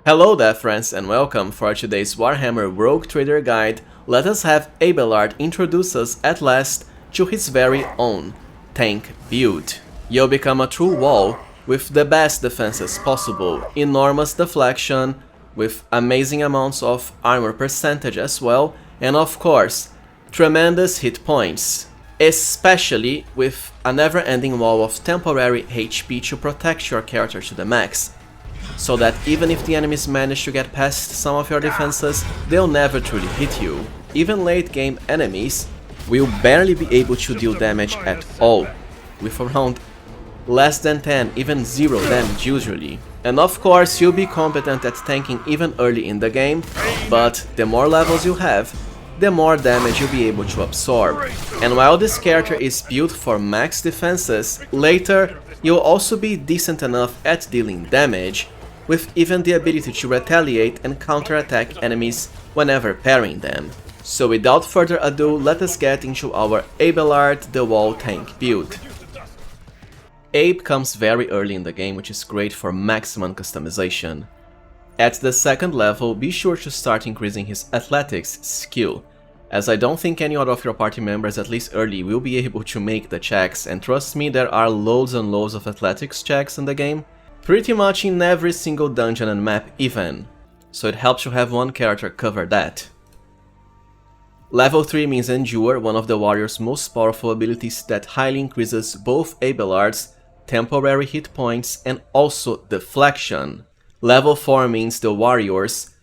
Hello there friends and welcome for today's Warhammer Rogue Trader Guide. Let us have Abelard introduce us at last to his very own tank build. You'll become a true wall with the best defenses possible, enormous deflection, with amazing amounts of armor percentage as well, and of course, tremendous hit points. Especially with a never-ending wall of temporary HP to protect your character to the max, so that even if the enemies manage to get past some of your defenses, they'll never truly hit you. Even late game enemies will barely be able to deal damage at all, with around less than 10, even 0 damage usually. And of course you'll be competent at tanking even early in the game, but the more levels you have, the more damage you'll be able to absorb. And while this character is built for max defenses, later you'll also be decent enough at dealing damage, with even the ability to retaliate and counterattack enemies whenever parrying them. So without further ado, let us get into our Abelard the Wall tank build. Abe comes very early in the game, which is great for maximum customization. At the second level, be sure to start increasing his athletics skill, as I don't think any other of your party members, at least early, will be able to make the checks, and trust me, there are loads and loads of athletics checks in the game, pretty much in every single dungeon and map even, so it helps you have one character cover that. Level 3 means Endure, one of the warrior's most powerful abilities that highly increases both Abelard's temporary hit points and also deflection. Level 4 means the warrior's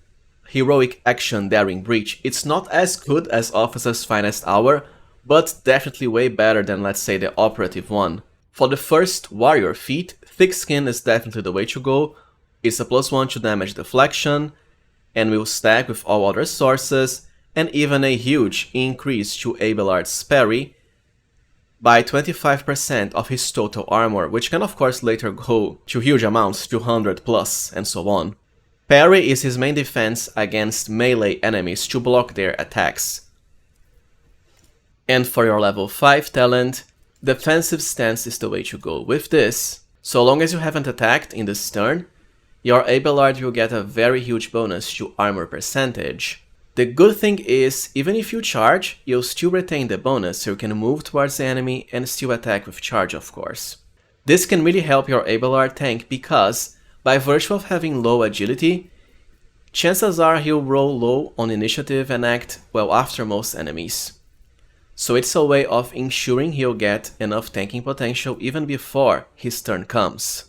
heroic action daring breach. It's not as good as Officer's Finest Hour, but definitely way better than, let's say, the operative one. For the first warrior feat, Thick Skin is definitely the way to go. It's a +1 to damage deflection, and will stack with all other sources, and even a huge increase to Abelard's parry by 25% of his total armor, which can of course later go to huge amounts, 200 plus, and so on. Parry is his main defense against melee enemies to block their attacks. And for your level 5 talent, Defensive Stance is the way to go. With this, so long as you haven't attacked in this turn, your Abelard will get a very huge bonus to armor percentage. The good thing is, even if you charge, you'll still retain the bonus, so you can move towards the enemy and still attack with charge, of course. This can really help your Abelard tank because, by virtue of having low agility, chances are he'll roll low on initiative and act well after most enemies. So it's a way of ensuring he'll get enough tanking potential even before his turn comes.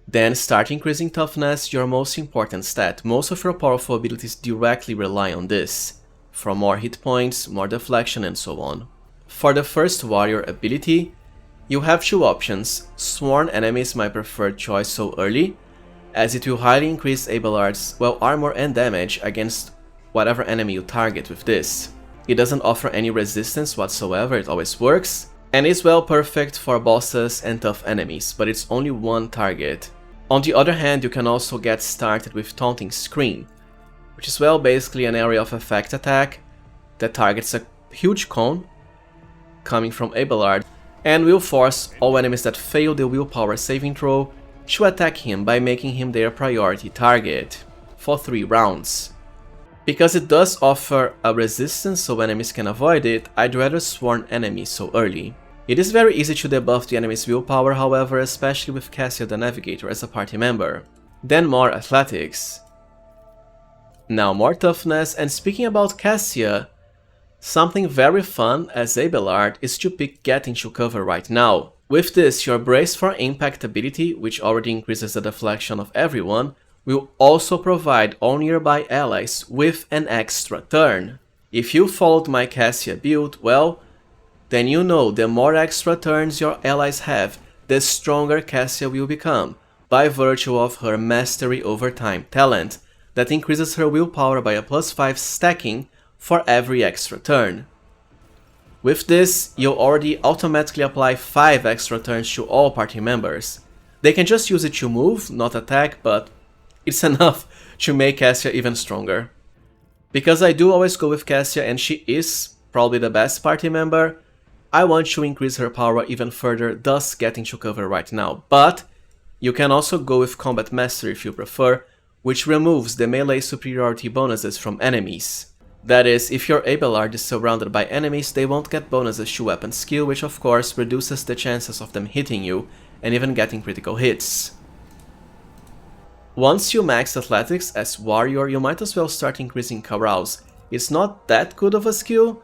Then start increasing toughness, your most important stat. Most of your powerful abilities directly rely on this, for more hit points, more deflection, and so on. For the first warrior ability, you have two options. Sworn Enemy is my preferred choice so early, as it will highly increase Abelard's armor and damage against whatever enemy you target with this. It doesn't offer any resistance whatsoever, it always works, and is perfect for bosses and tough enemies, but it's only one target. On the other hand, you can also get started with Taunting Scream, which is basically an area of effect attack that targets a huge cone coming from Abelard and will force all enemies that fail the willpower saving throw to attack him by making him their priority target for 3 rounds. Because it does offer a resistance so enemies can avoid it, I'd rather Sworn Enemy so early. It is very easy to debuff the enemy's willpower, however, especially with Cassia the Navigator as a party member. Then more athletics. Now more toughness, and speaking about Cassia, something very fun as Abelard is to pick Get Into Cover right now. With this, your Brace for Impact ability, which already increases the deflection of everyone, will also provide all nearby allies with an extra turn. If you followed my Cassia build, then you know the more extra turns your allies have, the stronger Cassia will become, by virtue of her Mastery Over Time talent, that increases her willpower by a +5 stacking for every extra turn. With this, you'll already automatically apply 5 extra turns to all party members. They can just use it to move, not attack, but it's enough to make Cassia even stronger. Because I do always go with Cassia and she is probably the best party member, I want to increase her power even further, thus getting to cover right now. But you can also go with Combat Mastery if you prefer, which removes the melee superiority bonuses from enemies. That is, if your Abelard is surrounded by enemies, they won't get bonuses to weapon skill, which of course reduces the chances of them hitting you and even getting critical hits. Once you max athletics as warrior, you might as well start increasing carouse. It's not that good of a skill,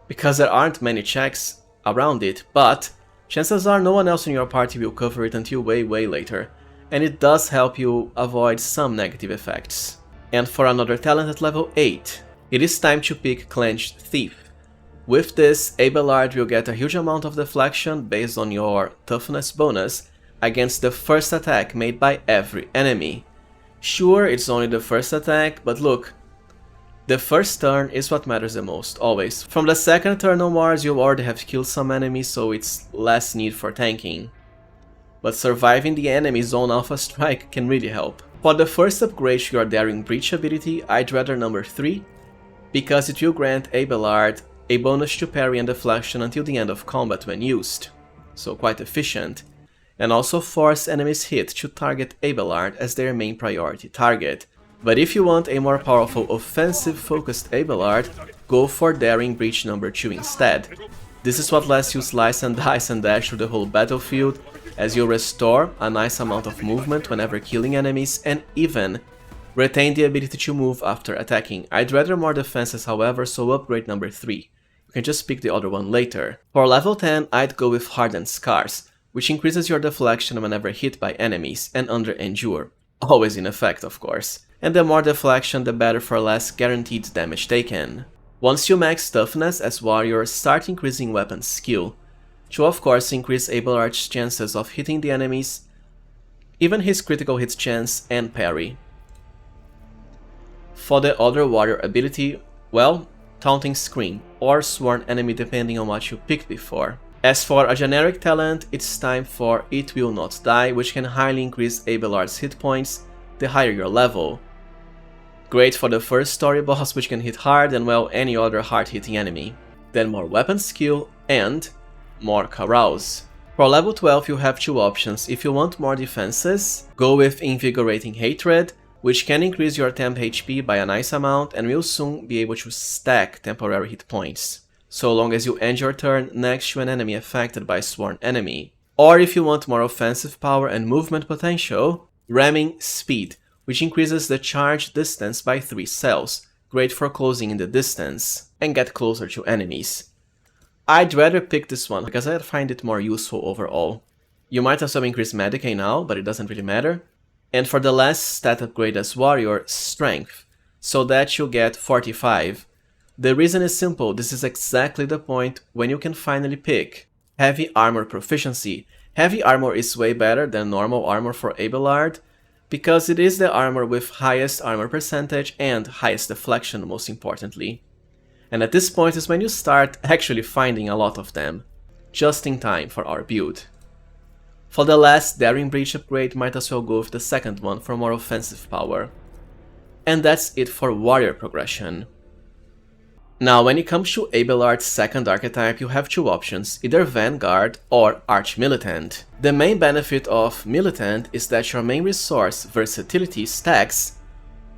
because there aren't many checks around it, but chances are no one else in your party will cover it until way later, and it does help you avoid some negative effects. And for another talent at level 8, it is time to pick Clenched Thief. With this, Abelard will get a huge amount of deflection based on your toughness bonus against the first attack made by every enemy. Sure, it's only the first attack, but look, the first turn is what matters the most, always. From the second turn onwards, you already have killed some enemies, so it's less need for tanking. But surviving the enemy's own Alpha Strike can really help. For the first upgrade to your Daring Breach ability, I'd rather number 3, because it will grant Abelard a bonus to parry and deflection until the end of combat when used, so quite efficient, and also force enemies hit to target Abelard as their main priority target. But if you want a more powerful offensive-focused Abelard, go for Daring Breach number 2 instead. This is what lets you slice and dice and dash through the whole battlefield, as you restore a nice amount of movement whenever killing enemies, and even retain the ability to move after attacking. I'd rather more defenses, however, so upgrade number 3. You can just pick the other one later. For level 10, I'd go with Hardened Scars, which increases your deflection whenever hit by enemies, and under Endure. Always in effect, of course. And the more deflection, the better for less guaranteed damage taken. Once you max toughness as warrior, start increasing weapon skill, to of course increase Abelard's chances of hitting the enemies, even his critical hit chance and parry. For the other warrior ability, well, Taunting Scream, or Sworn Enemy depending on what you picked before. As for a generic talent, it's time for It Will Not Die, which can highly increase Abelard's hit points the higher your level. Great for the first story boss, which can hit hard, and well, any other hard-hitting enemy. Then more weapon skill and more carouse. For level 12 you have two options. If you want more defenses, go with Invigorating Hatred, which can increase your temp HP by a nice amount and will soon be able to stack temporary hit points, so long as you end your turn next to an enemy affected by Sworn Enemy. Or if you want more offensive power and movement potential, Ramming Speed, which increases the charge distance by 3 cells, great for closing in the distance, and get closer to enemies. I'd rather pick this one, because I find it more useful overall. You might as well increase Medicae now, but it doesn't really matter. And for the last stat upgrade as warrior, Strength, so that you get 45. The reason is simple, this is exactly the point when you can finally pick Heavy Armor Proficiency. Heavy Armor is way better than normal armor for Abelard, because it is the armor with highest armor percentage and highest deflection, most importantly. And at this point is when you start actually finding a lot of them, just in time for our build. For the last Daring Breach upgrade, might as well go with the second one for more offensive power. And that's it for warrior progression. Now when it comes to Abelard's second archetype, you have two options, either Vanguard or Arch-Militant. The main benefit of Militant is that your main resource, versatility, stacks,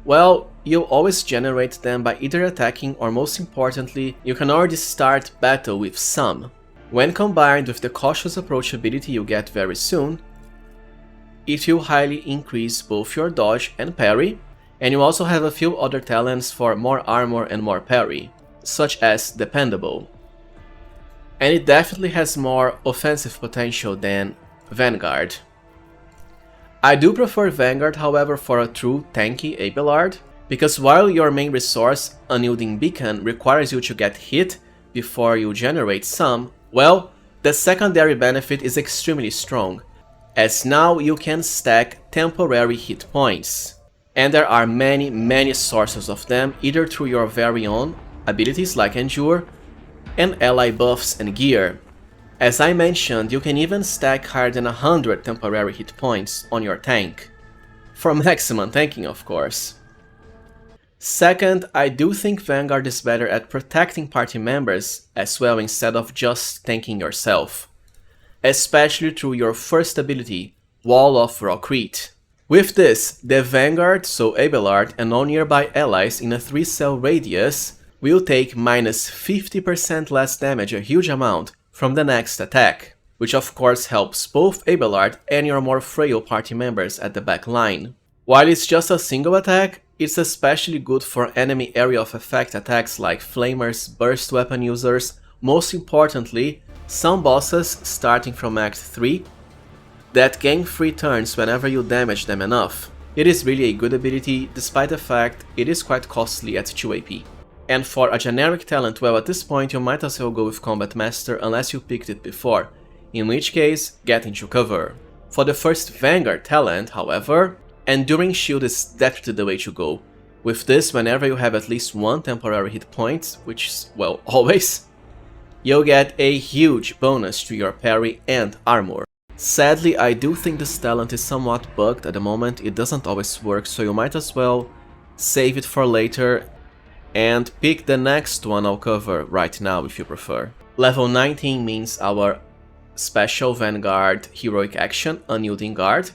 well, you'll always generate them by either attacking, or most importantly, you can already start battle with some. When combined with the Cautious Approach ability you get very soon, it will highly increase both your dodge and parry, and you also have a few other talents for more armor and more parry, such as Dependable. And it definitely has more offensive potential than Vanguard. I do prefer Vanguard, however, for a true tanky Abelard, because while your main resource, Unyielding Beacon, requires you to get hit before you generate some, well, the secondary benefit is extremely strong, as now you can stack temporary hit points. And there are many sources of them, either through your very own abilities like Endure, and ally buffs and gear. As I mentioned, you can even stack higher than 100 temporary hit points on your tank. For maximum tanking, of course. Second, I do think Vanguard is better at protecting party members as well instead of just tanking yourself. Especially through your first ability, Wall of Rockrete. With this, the Vanguard, so Abelard, and all nearby allies in a 3-cell radius will take minus 50% less damage, a huge amount, from the next attack, which of course helps both Abelard and your more frail party members at the back line. While it's just a single attack, it's especially good for enemy area of effect attacks like flamers, burst weapon users, most importantly, some bosses starting from Act 3 that gain free turns whenever you damage them enough. It is really a good ability, despite the fact it is quite costly at 2 AP. And for a generic talent, well, at this point you might as well go with Combat Master unless you picked it before, in which case, get into cover. For the first Vanguard talent, however, Enduring Shield is definitely the way to go. With this, whenever you have at least one temporary hit point, which is, well, always, you'll get a huge bonus to your parry and armor. Sadly, I do think this talent is somewhat bugged at the moment, it doesn't always work, so you might as well save it for later and pick the next one I'll cover right now if you prefer. Level 19 means our special Vanguard heroic action, Unyielding Guard,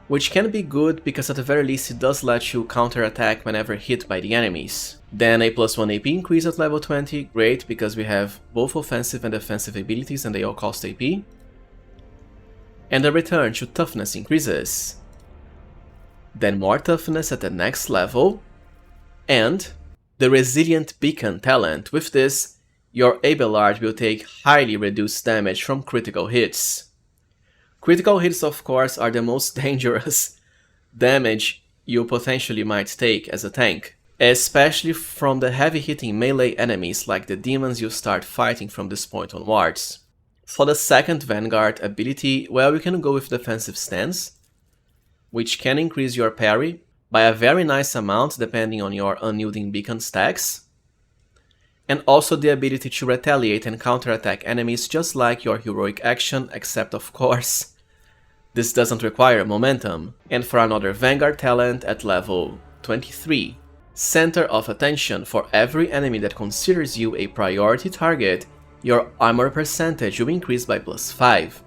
which can be good because at the very least it does let you counterattack whenever hit by the enemies. Then a +1 AP increase at level 20, great because we have both offensive and defensive abilities and they all cost AP. And the return to toughness increases. Then more toughness at the next level, and the Resilient Beacon talent. With this, your Abelard will take highly reduced damage from critical hits. Critical hits, of course, are the most dangerous damage you potentially might take as a tank, especially from the heavy hitting melee enemies like the demons you start fighting from this point onwards. For the second Vanguard ability, well, you can go with Defensive Stance, which can increase your parry by a very nice amount depending on your Unyielding Beacon stacks, and also the ability to retaliate and counterattack enemies just like your heroic action, except of course, this doesn't require momentum. And for another Vanguard talent at level 23, Center of Attention. For every enemy that considers you a priority target, your armor percentage will increase by +5.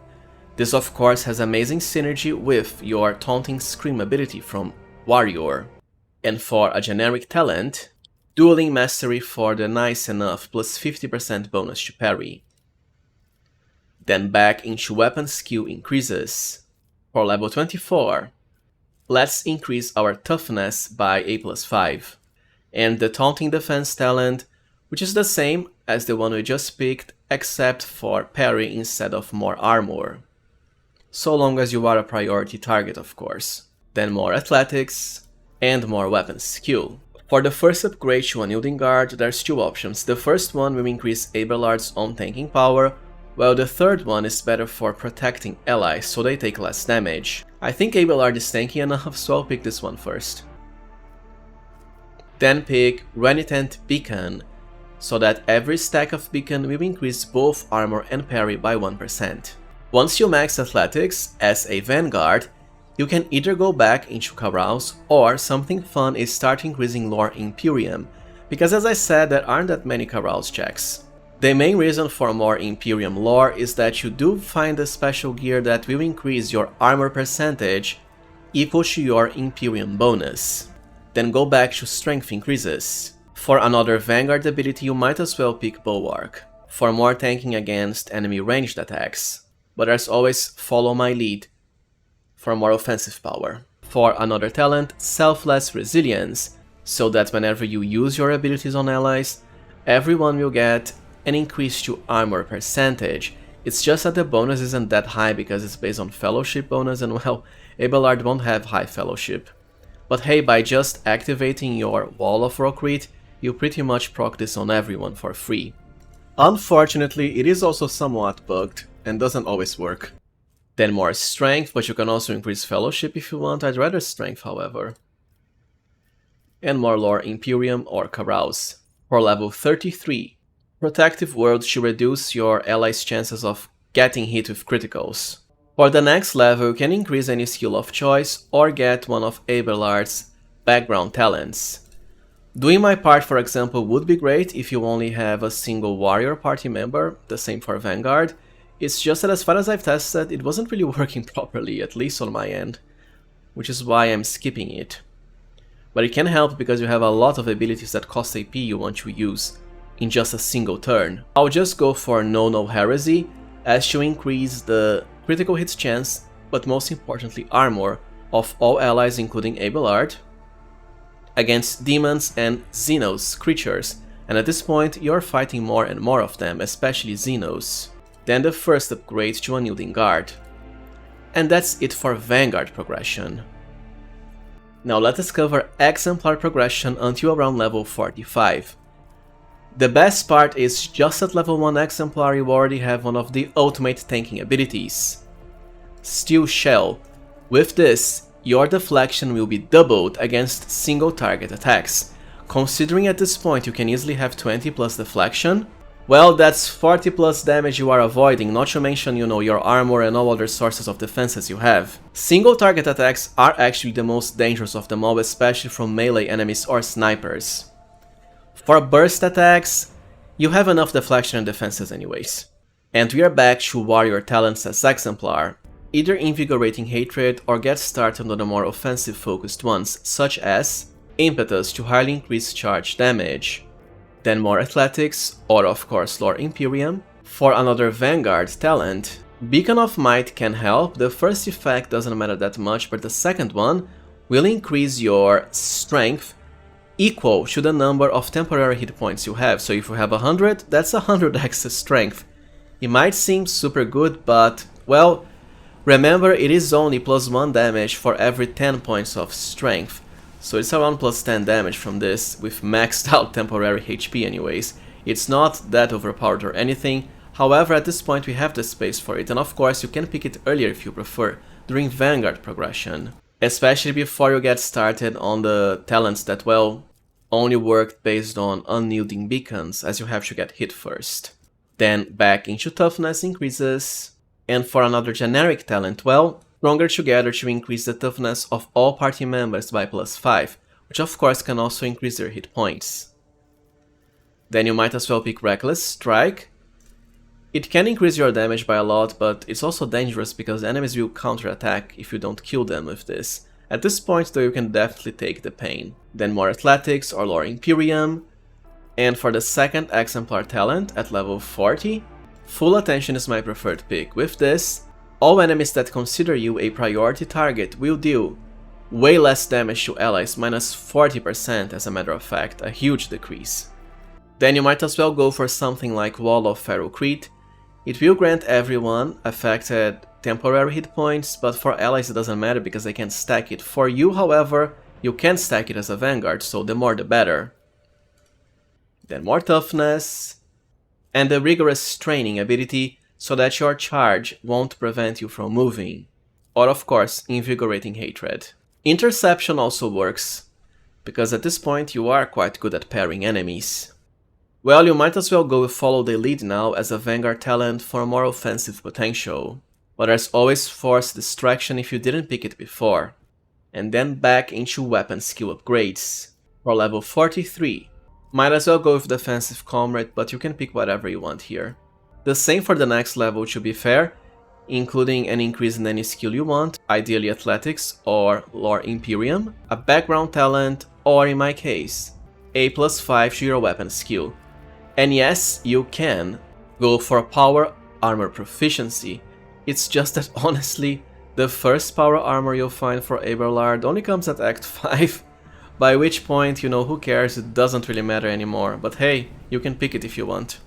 This of course has amazing synergy with your Taunting Scream ability from Warrior. And for a generic talent, Dueling Mastery for the nice enough +50% bonus to parry. Then back into weapon skill increases. For level 24, let's increase our toughness by a +5. And the Taunting Defense talent, which is the same as the one we just picked, except for parry instead of more armor. So long as you are a priority target, of course. Then more athletics and more weapon skill. For the first upgrade to Unyielding Guard, there's two options. The first one will increase Abelard's own tanking power, while the third one is better for protecting allies, so they take less damage. I think Abelard is tanky enough, so I'll pick this one first. Then pick Renitent Beacon, so that every stack of Beacon will increase both armor and parry by 1%. Once you max Athletics as a Vanguard, you can either go back into Carouse, or something fun is start increasing Lore Imperium, because as I said, there aren't that many Carouse checks. The main reason for more Imperium lore is that you do find a special gear that will increase your armor percentage equal to your Imperium bonus. Then go back to Strength increases. For another Vanguard ability, you might as well pick Bulwark, for more tanking against enemy ranged attacks. But there's always Follow My Lead, for more offensive power. For another talent, Selfless Resilience, so that whenever you use your abilities on allies, everyone will get an increase to armor percentage. It's just that the bonus isn't that high because it's based on fellowship bonus, and well, Abelard won't have high fellowship. But hey, by just activating your Wall of Rockreed, you pretty much proc this on everyone for free. Unfortunately, it is also somewhat bugged and doesn't always work. Then more strength, but you can also increase fellowship if you want. I'd rather strength, however. And more lore Imperium or Carouse. For level 33, Protective World should reduce your allies' chances of getting hit with criticals. For the next level, you can increase any skill of choice or get one of Abelard's background talents. Doing my part, for example, would be great if you only have a single warrior party member, the same for Vanguard. It's just that as far as I've tested, it wasn't really working properly, at least on my end. which is why I'm skipping it. But it can help because you have a lot of abilities that cost AP you want to use in just a single turn. I'll just go for No Heresy, as to increase the critical hits chance, but most importantly armor, of all allies including Abelard, against demons and Xenos creatures, and at this point you're fighting more and more of them, especially Xenos. Then the first upgrade to Unyielding Guard. And that's it for Vanguard progression. Now let us cover Exemplar progression until around level 45. The best part is just at level 1 Exemplar you already have one of the ultimate tanking abilities, Steel Shell. With this, your deflection will be doubled against single target attacks. Considering at this point you can easily have 20 plus deflection, well, that's 40 plus damage you are avoiding, not to mention, you know, your armor and all other sources of defenses you have. Single target attacks are actually the most dangerous of them all, especially from melee enemies or snipers. For burst attacks, you have enough deflection and defenses anyways. And we are back to warrior talents as Exemplar. Either Invigorating Hatred or get started on the more offensive focused ones, such as Impetus to highly increase charge damage. Then more Athletics, or of course Lore Imperium. For another Vanguard talent, Beacon of Might can help. The first effect doesn't matter that much, but the second one will increase your strength equal to the number of temporary hit points you have. So if you have 100, that's 100 extra strength. It might seem super good, but, well, remember it is only plus 1 damage for every 10 points of strength. So it's around plus 10 damage from this, with maxed out temporary HP anyways. It's not that overpowered or anything, however at this point we have the space for it, and of course you can pick it earlier if you prefer, during Vanguard progression. Especially before you get started on the talents that, well, only work based on unyielding beacons, as you have to get hit first. Then back into toughness increases, and for another generic talent, well, Stronger Together to increase the toughness of all party members by plus 5, which of course can also increase their hit points. Then you might as well pick Reckless Strike. It can increase your damage by a lot, but it's also dangerous because enemies will counterattack if you don't kill them with this. At this point though you can definitely take the pain. Then more Athletics or Lore Imperium. And for the second Exemplar talent at level 40, Full Attention is my preferred pick. With this, all enemies that consider you a priority target will deal way less damage to allies, minus 40% as a matter of fact, a huge decrease. Then you might as well go for something like Wall of Ferocrete. It will grant everyone affected temporary hit points, but for allies it doesn't matter because they can stack it. For you, however, you can stack it as a Vanguard, so the more the better. Then more Toughness, and the Rigorous Training ability, so that your charge won't prevent you from moving. Or of course, Invigorating Hatred. Interception also works, because at this point you are quite good at parrying enemies. Well, you might as well go with Follow the Lead now as a Vanguard talent for more offensive potential. But there's always Force Distraction if you didn't pick it before. And then back into weapon skill upgrades. For level 43, might as well go with Defensive Comrade, but you can pick whatever you want here. The same for the next level to be fair, including an increase in any skill you want, ideally Athletics or Lore Imperium, a background talent, or in my case, a plus 5 to your weapon skill. And yes, you can go for Power Armor Proficiency. It's just that honestly, the first Power Armor you'll find for Abelard only comes at Act 5, by which point, you know, who cares, it doesn't really matter anymore, but hey, you can pick it if you want.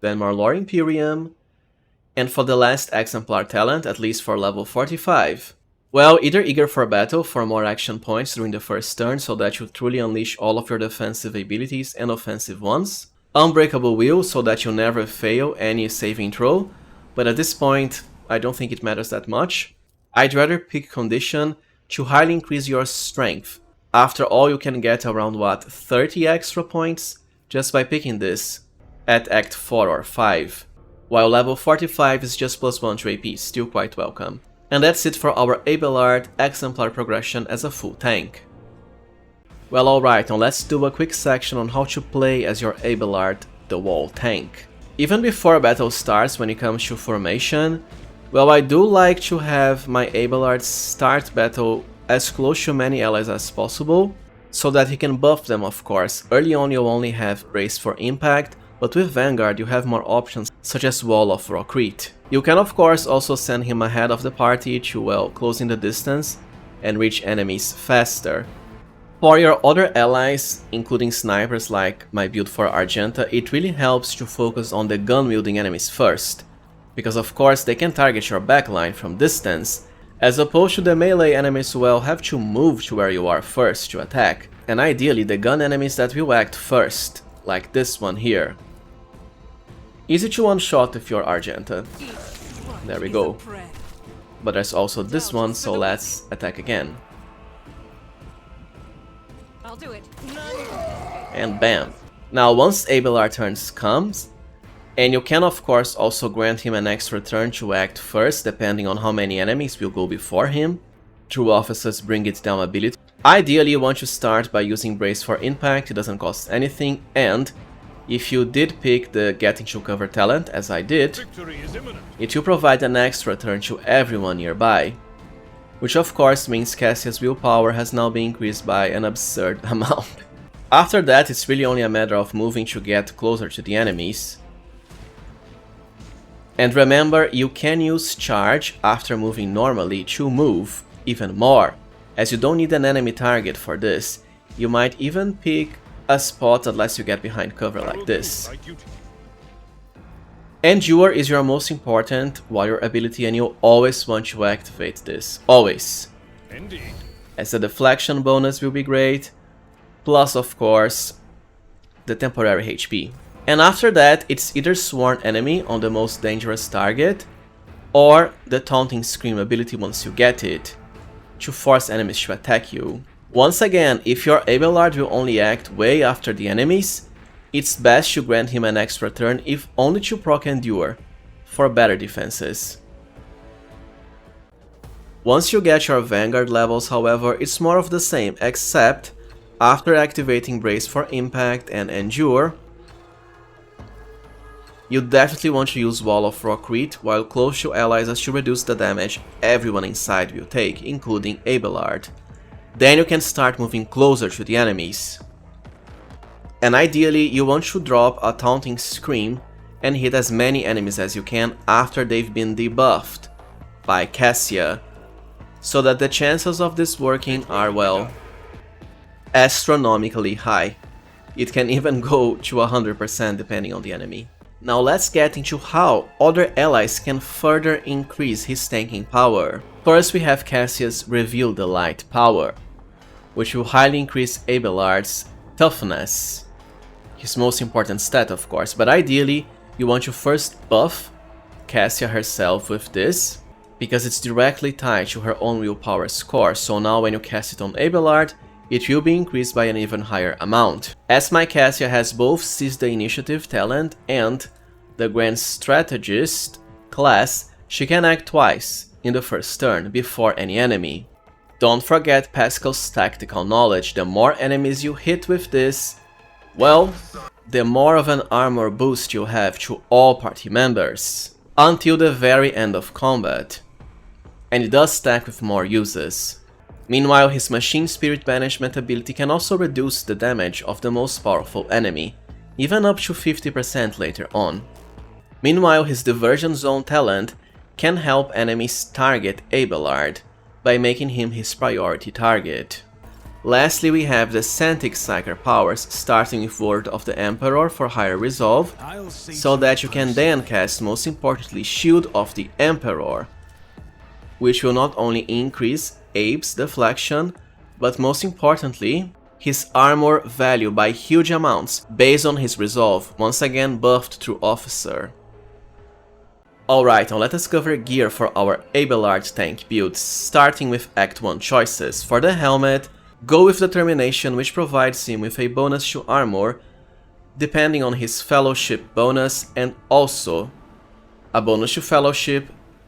Then more Lore Imperium, and for the last Exemplar talent, at least for level 45. Well, either Eager for Battle for more action points during the first turn so that you truly unleash all of your defensive abilities and offensive ones. Unbreakable Will so that you never fail any saving throw, but at this point, I don't think it matters that much. I'd rather pick Condition to highly increase your strength. After all, you can get around, what, 30 extra points just by picking this at Act 4 or 5, while level 45 is just plus 1 to AP, still quite welcome. And that's it for our Abelard Exemplar progression as a full tank. Well, alright, now let's do a quick section on how to play as your Abelard the Wall tank. Even before battle starts, when it comes to formation, well, I do like to have my Abelard start battle as close to many allies as possible, so that he can buff them of course. Early on you'll only have Brace for Impact, but with Vanguard you have more options such as Wall of Rockcrete. You can of course also send him ahead of the party to, well, closing the distance and reach enemies faster. For your other allies, including snipers like my build for Argenta, it really helps to focus on the gun-wielding enemies first, because of course they can target your backline from distance, as opposed to the melee enemies who will have to move to where you are first to attack, and ideally the gun enemies that will act first, like this one here. Easy to one-shot with your Argenta. There we go. But there's also this one, so let's attack again. I'll do it. And bam. Now once Abelard turns comes, and you can of course also grant him an extra turn to act first depending on how many enemies will go before him. True Officers Bring It Down ability. Ideally you want to start by using Brace for Impact, it doesn't cost anything, and if you did pick the Get Into Cover talent, as I did, it will provide an extra turn to everyone nearby. Which of course means Cassia's willpower has now been increased by an absurd amount. After that it's really only a matter of moving to get closer to the enemies. And remember, you can use Charge after moving normally to move even more, as you don't need an enemy target for this. You might even pick a spot that lets you get behind cover like this. Endure is your most important warrior ability and you always want to activate this, always. Indeed. As the deflection bonus will be great, plus of course the temporary HP. And after that it's either Sworn Enemy on the most dangerous target, or the Taunting Scream ability once you get it, to force enemies to attack you. Once again, if your Abelard will only act way after the enemies, it's best to grant him an extra turn if only to proc Endure, for better defenses. Once you get your Vanguard levels, however, it's more of the same, except after activating Brace for Impact and Endure, you definitely want to use Wall of Rockcrete while close to allies as to reduce the damage everyone inside will take, including Abelard. Then you can start moving closer to the enemies. And ideally you want to drop a Taunting Scream and hit as many enemies as you can after they've been debuffed by Cassia, so that the chances of this working are, well, astronomically high. It can even go to 100% depending on the enemy. Now let's get into how other allies can further increase his tanking power. First we have Cassia's Reveal the Light power, which will highly increase Abelard's toughness. His most important stat of course, but ideally you want to first buff Cassia herself with this, because it's directly tied to her own willpower score, so now when you cast it on Abelard, it will be increased by an even higher amount. As my Cassia has both Seize the Initiative talent and the Grand Strategist class, she can act twice in the first turn before any enemy. Don't forget Pascal's tactical knowledge. The more enemies you hit with this, well, the more of an armor boost you have to all party members, until the very end of combat. And it does stack with more uses. Meanwhile, his Machine Spirit Banishment ability can also reduce the damage of the most powerful enemy, even up to 50% later on. Meanwhile, his Diversion Zone talent can help enemies target Abelard by making him his priority target. Lastly, we have the Santic Psyker powers, starting with Word of the Emperor for higher resolve, so that you can then cast, most importantly, Shield of the Emperor, which will not only increase Abe's deflection, but most importantly, his armor value by huge amounts based on his resolve, once again buffed through Officer. Alright, now let us cover gear for our Abelard tank build, starting with Act 1 choices. For the helmet, go with Determination, which provides him with a bonus to armor depending on his Fellowship bonus, and also a bonus to Fellowship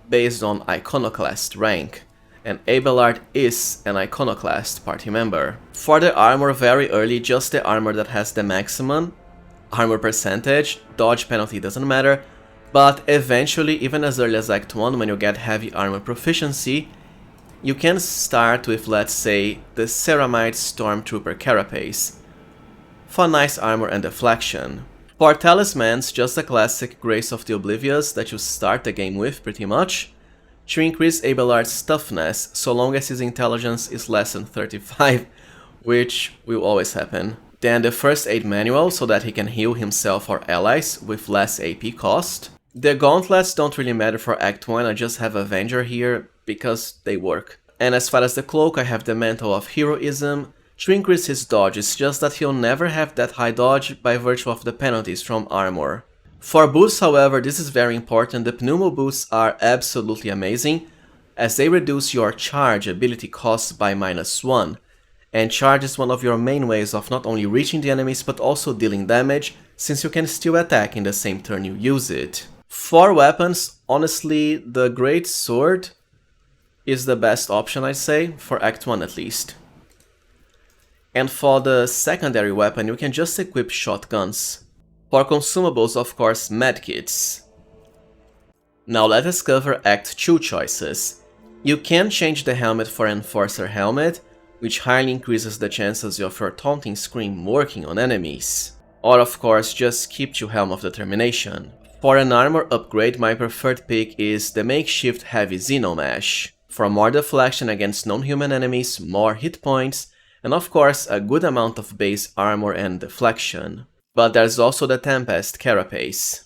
based on Iconoclast rank, and Abelard is an Iconoclast party member. For the armor, very early, just the armor that has the maximum armor percentage, dodge penalty doesn't matter, but eventually, even as early as Act 1, when you get heavy armor proficiency, you can start with, let's say, the Ceramite Stormtrooper Carapace for nice armor and deflection. For talismans, just a classic Grace of the Oblivious that you start the game with pretty much, to increase Abelard's toughness so long as his intelligence is less than 35, which will always happen. Then the first aid manual so that he can heal himself or allies with less AP cost. The gauntlets don't really matter for Act 1, I just have Avenger here because they work. And as far as the cloak, I have the Mantle of Heroism to increase his dodge, it's just that he'll never have that high dodge by virtue of the penalties from armor. For boosts, however, this is very important, the Pneumo boosts are absolutely amazing, as they reduce your charge ability cost by -1, and charge is one of your main ways of not only reaching the enemies but also dealing damage, since you can still attack in the same turn you use it. For weapons, honestly, the Great Sword is the best option, I'd say, for Act 1 at least. And for the secondary weapon, you can just equip shotguns. For consumables, of course, medkits. Now let us cover Act 2 choices. You can change the helmet for Enforcer Helmet, which highly increases the chances of your taunting scream working on enemies. Or of course, just keep to Helm of Determination. For an armor upgrade, my preferred pick is the makeshift Heavy Xenomesh. For more deflection against non-human enemies, more hit points, and of course a good amount of base armor and deflection. But there's also the Tempest Carapace.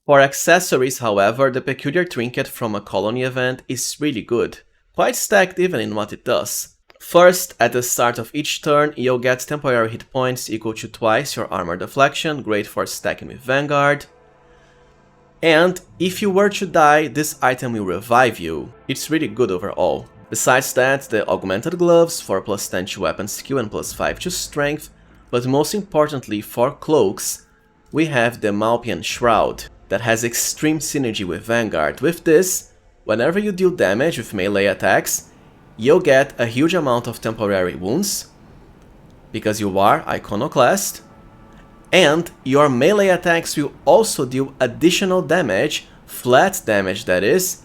For accessories, however, the Peculiar Trinket from a Colony event is really good, quite stacked even in what it does. First, at the start of each turn, you'll get temporary hit points equal to twice your armor deflection, great for stacking with Vanguard. And if you were to die, this item will revive you. It's really good overall. Besides that, the Augmented Gloves for +10 to weapon skill and +5 to strength, but most importantly for cloaks, we have the Malpian Shroud that has extreme synergy with Vanguard. With this, whenever you deal damage with melee attacks, you'll get a huge amount of temporary wounds, because you are Iconoclast, and your melee attacks will also deal additional damage, flat damage that is,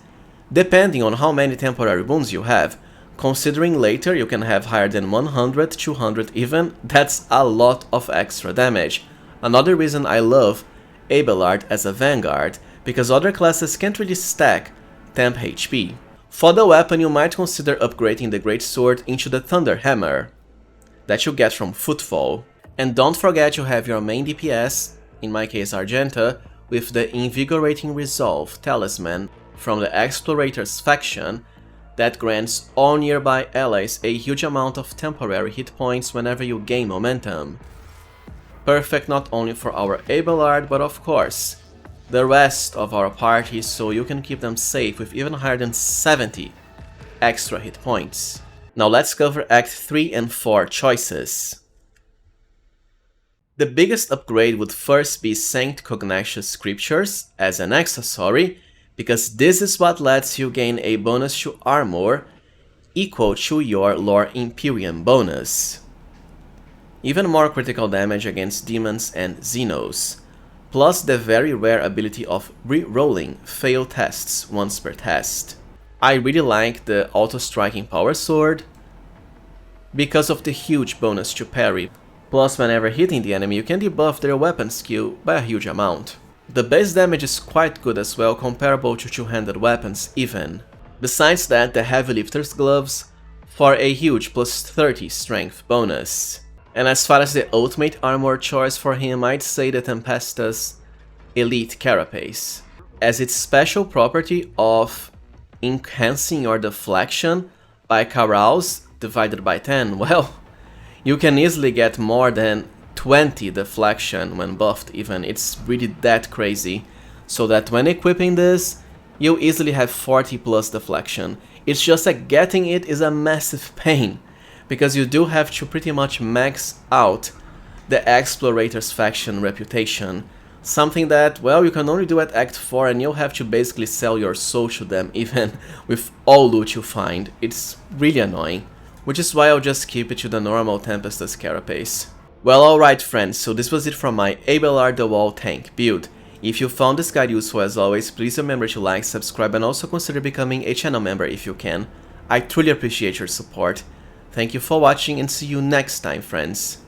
depending on how many temporary wounds you have. Considering later you can have higher than 100, 200 even, that's a lot of extra damage. Another reason I love Abelard as a Vanguard, because other classes can't really stack temp HP. For the weapon, you might consider upgrading the Great Sword into the Thunder Hammer that you get from Footfall. And don't forget you have your main DPS, in my case Argenta, with the Invigorating Resolve talisman from the Explorators faction that grants all nearby allies a huge amount of temporary hit points whenever you gain momentum. Perfect not only for our Abelard, but of course the rest of our party, so you can keep them safe with even higher than 70 extra hit points. Now let's cover Act 3 and 4 choices. The biggest upgrade would first be Sanct Cognacious Scriptures as an accessory, because this is what lets you gain a bonus to armor equal to your Lore Imperium bonus. Even more critical damage against demons and Xenos, plus the very rare ability of re-rolling fail tests once per test. I really like the auto-striking power sword because of the huge bonus to parry, plus whenever hitting the enemy you can debuff their weapon skill by a huge amount. The base damage is quite good as well, comparable to two-handed weapons even. Besides that, the Heavy Lifter's Gloves for a huge +30 strength bonus. And as far as the ultimate armor choice for him, I'd say the Tempesta's Elite Carapace, as its special property of enhancing your deflection by Carouse divided by 10, well, you can easily get more than 20 deflection when buffed even, it's really that crazy, so that when equipping this, you'll easily have 40 plus deflection. It's just that getting it is a massive pain, because you do have to pretty much max out the Explorators faction reputation, something that, well, you can only do at Act 4 and you'll have to basically sell your soul to them even with all loot you find. It's really annoying, which is why I'll just keep it to the normal Tempest's Carapace. Well, alright friends, so this was it from my Abelard the Wall tank build. If you found this guide useful as always, please remember to like, subscribe and also consider becoming a channel member if you can. I truly appreciate your support. Thank you for watching and see you next time, friends.